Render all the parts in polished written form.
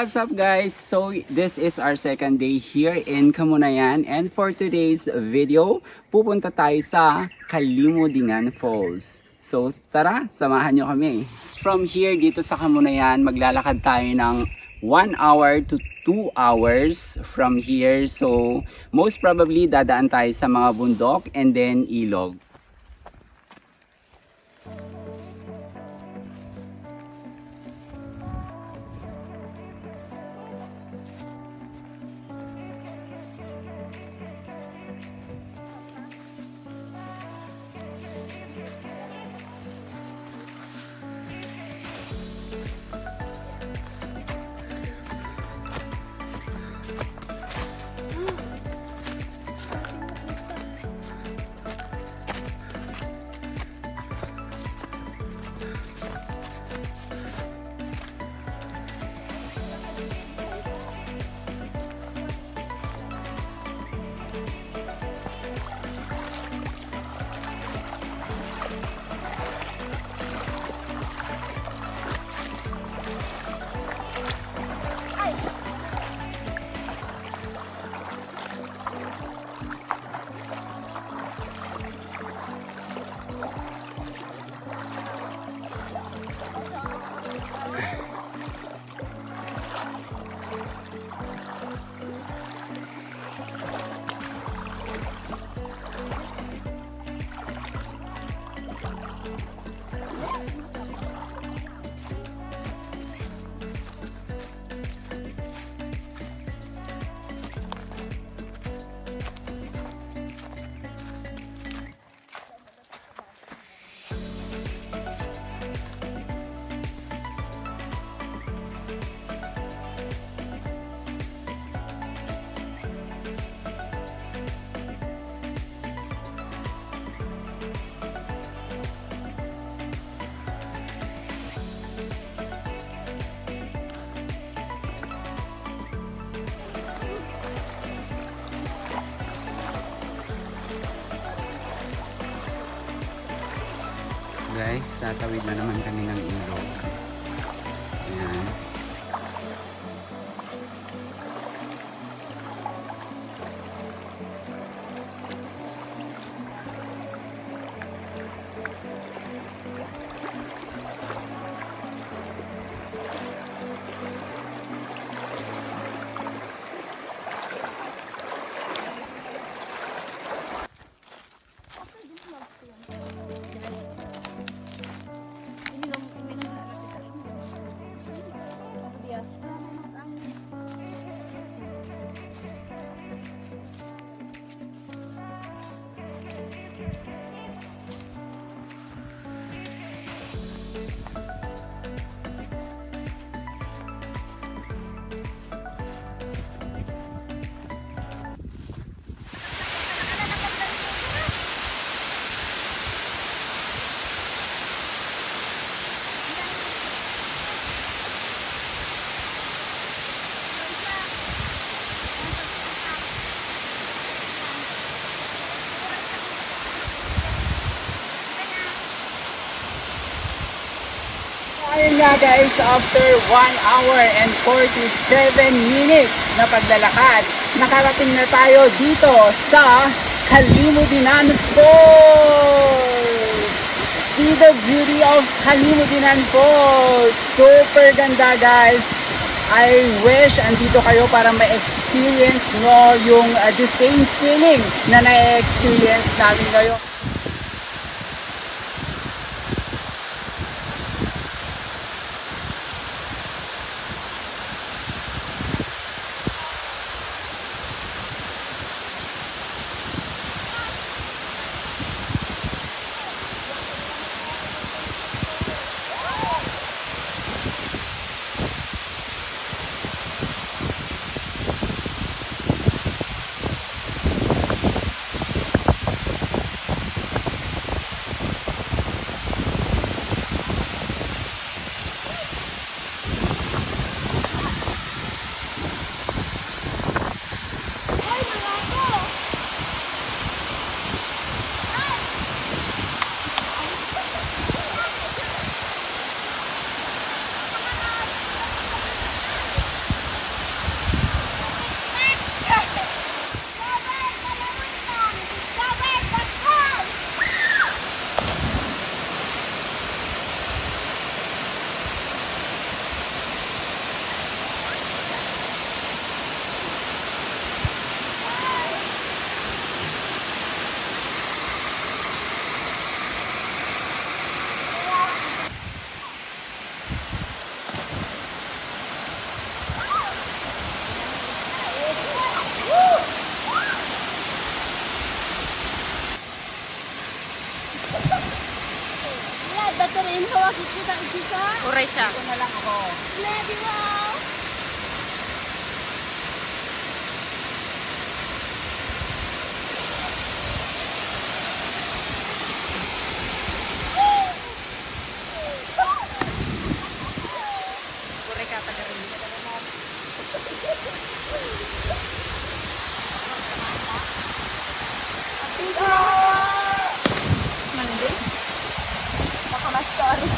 what's up guys? So this is our second day here in Kamunayan, and for today's video, pupunta tayo sa Kalimudingan Falls. So tara, samahan nyo kami. From here dito sa Kamunayan, maglalakad tayo ng 1 hour to 2 hours from here. So most probably dadaan tayo sa mga bundok and then ilog. Guys, tatawid na naman kami ng ilog. Ayan. Ayun nga guys, after 1 hour and 47 minutes na paglalakad, nakarating na tayo dito sa Kalimudingan Falls! See the beauty of Kalimudingan Falls! Super ganda guys! I wish andito kayo para ma-experience no yung the same feeling na na-experience namin ngayon. Catherine, hawagin kita isa. Uray siya. Ito na lang ako. Lady wow! Uray ka, taga rin. Mandi? Baka mas sorry.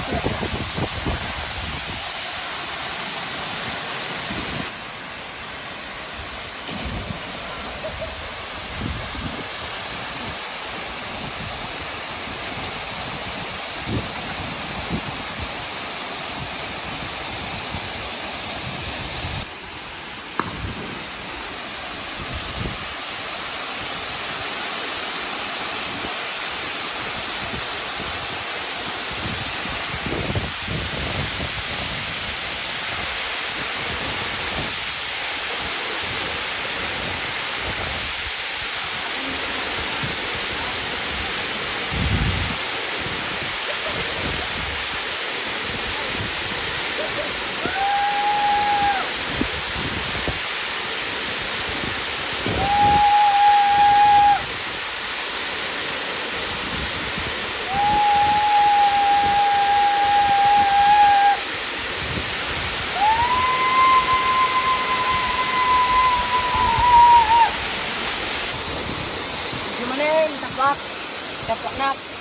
Jumanin, tapak. Tapak na.